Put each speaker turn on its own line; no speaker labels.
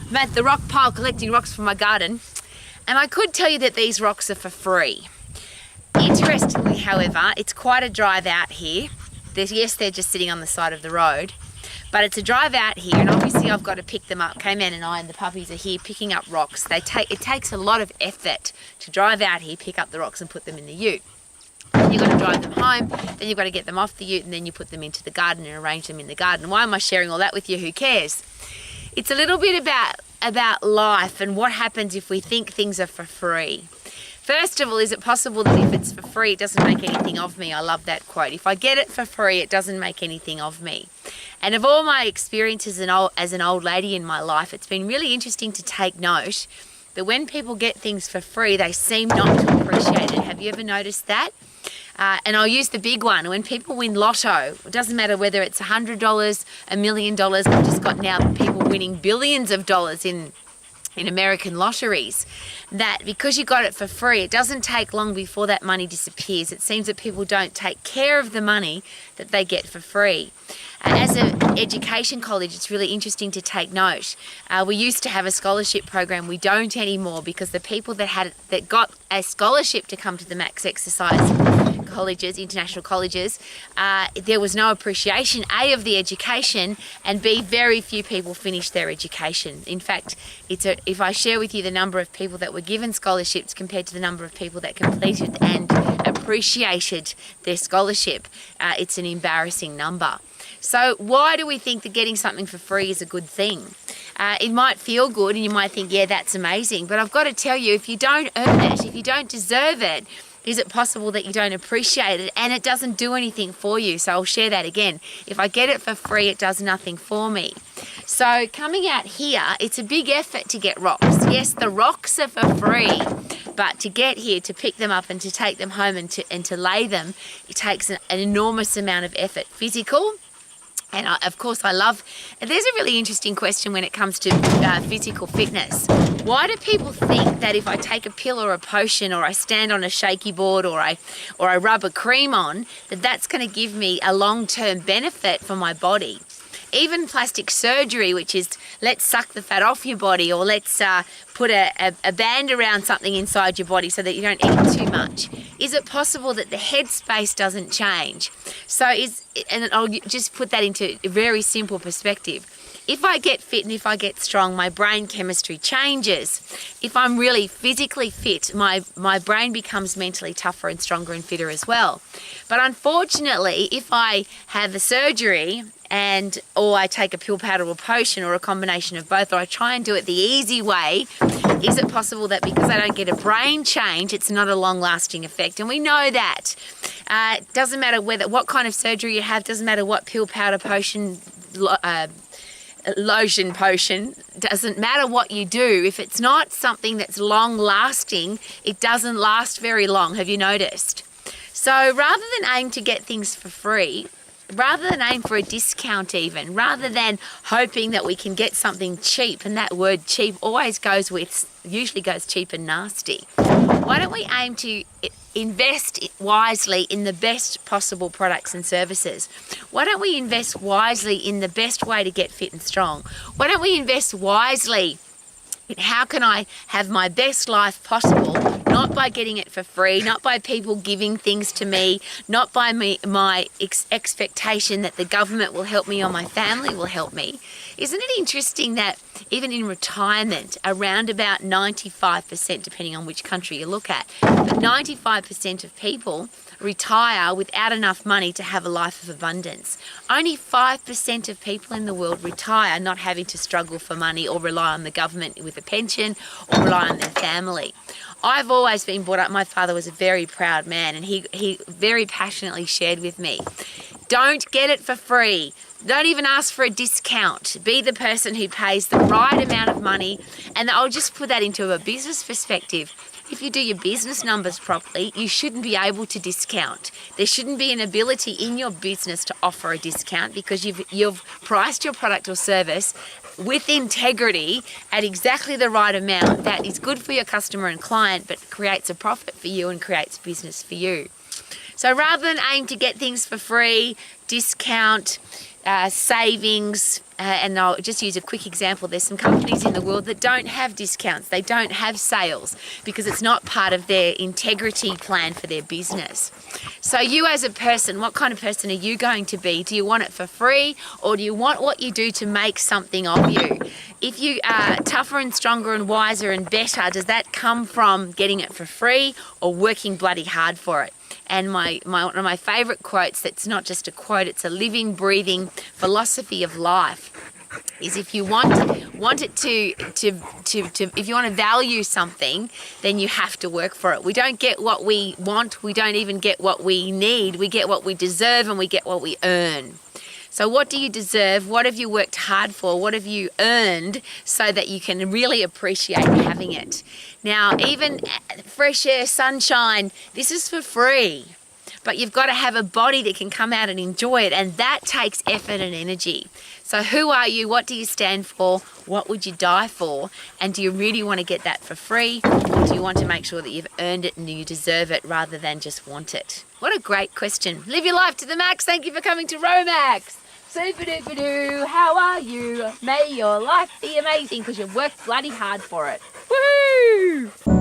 I'm at the rock pile collecting rocks for my garden, and I could tell you that these rocks are for free. Interestingly, however, it's quite a drive out here. Yes, they're just sitting on the side of the road, but it's a drive out here, and obviously I've got to pick them up. K-Man and I and the puppies are here picking up rocks. It takes a lot of effort to drive out here, pick up the rocks and put them in the ute. Then you've got to drive them home, then you've got to get them off the ute, and then you put them into the garden and arrange them in the garden. Why am I sharing all that with you? Who cares? It's a little bit about life and what happens if we think things are for free. First of all, is it possible that if it's for free, it doesn't make anything of me? I love that quote. If I get it for free, it doesn't make anything of me. And of all my experiences as an old lady in my life, it's been really interesting to take note that when people get things for free, they seem not to appreciate it. Have you ever noticed that? And I'll use the big one. When people win lotto, it doesn't matter whether it's $100, $1 million. We've just got now people winning billions of dollars in American lotteries. That because you got it for free, it doesn't take long before that money disappears. It seems that people don't take care of the money that they get for free. As an education college, it's really interesting to take note. We used to have a scholarship program. We don't anymore because the people that got a scholarship to come to the Max Exercise colleges, international colleges, there was no appreciation, A, of the education, and B, very few people finished their education. In fact, if I share with you the number of people that were given scholarships compared to the number of people that completed and appreciated their scholarship, it's an embarrassing number. So why do we think that getting something for free is a good thing? It might feel good and you might think, yeah, that's amazing. But I've got to tell you, if you don't earn it, if you don't deserve it, is it possible that you don't appreciate it and it doesn't do anything for you? So I'll share that again. If I get it for free, it does nothing for me. So coming out here, it's a big effort to get rocks. Yes, the rocks are for free, but to get here, to pick them up and to take them home and to lay them, it takes an enormous amount of effort, physical. And of course I love, and there's a really interesting question when it comes to physical fitness. Why do people think that if I take a pill or a potion or I stand on a shaky board or I rub a cream on, that that's going to give me a long-term benefit for my body? Even plastic surgery, which is let's suck the fat off your body, or let's put a band around something inside your body so that you don't eat too much. Is it possible that the headspace doesn't change? And I'll just put that into a very simple perspective. If I get fit and if I get strong, my brain chemistry changes. If I'm really physically fit, my brain becomes mentally tougher and stronger and fitter as well. But unfortunately, if I have a surgery or I take a pill, powder or potion or a combination of both, or I try and do it the easy way, is it possible that because I don't get a brain change, it's not a long-lasting effect? And we know that. Doesn't matter what kind of surgery you have, doesn't matter what pill, powder, potion, lotion, potion, doesn't matter what you do. If it's not something that's long-lasting, it doesn't last very long. Have you noticed? So rather than aim to get things for free, rather than aim for a discount even, rather than hoping that we can get something cheap, and that word cheap usually goes cheap and nasty, why don't we aim to invest wisely in the best possible products and services? Why don't we invest wisely in the best way to get fit and strong? Why don't we invest wisely in how can I have my best life possible, not by getting it for free, not by people giving things to me, not by my expectation that the government will help me or my family will help me. Isn't it interesting that even in retirement, around about 95%, depending on which country you look at, but 95% of people retire without enough money to have a life of abundance. Only 5% of people in the world retire not having to struggle for money or rely on the government with a pension or rely on their family. I've always been brought up, my father was a very proud man, and he very passionately shared with me, don't get it for free. Don't even ask for a discount. Be the person who pays the right amount of money. And I'll just put that into a business perspective. If you do your business numbers properly, you shouldn't be able to discount. There shouldn't be an ability in your business to offer a discount because you've priced your product or service with integrity at exactly the right amount that is good for your customer and client, but creates a profit for you and creates business for you. So rather than aim to get things for free, discount, savings, and I'll just use a quick example. There's some companies in the world that don't have discounts, they don't have sales because it's not part of their integrity plan for their business. So you as a person, what kind of person are you going to be? Do you want it for free, or do you want what you do to make something of you? If you are tougher and stronger and wiser and better, does that come from getting it for free or working bloody hard for it? And one of my favourite quotes, that's not just a quote, it's a living, breathing philosophy of life, is if you want it to if you want to value something, then you have to work for it. We don't get what we want, we don't even get what we need, we get what we deserve and we get what we earn. So what do you deserve? What have you worked hard for? What have you earned so that you can really appreciate having it? Now, even fresh air, sunshine, this is for free. But you've got to have a body that can come out and enjoy it, and that takes effort and energy. So who are you? What do you stand for? What would you die for? And do you really want to get that for free? Or do you want to make sure that you've earned it and you deserve it rather than just want it? What a great question. Live your life to the max. Thank you for coming to Romax. Super duper doo. How are you? May your life be amazing because you've worked bloody hard for it. Woohoo!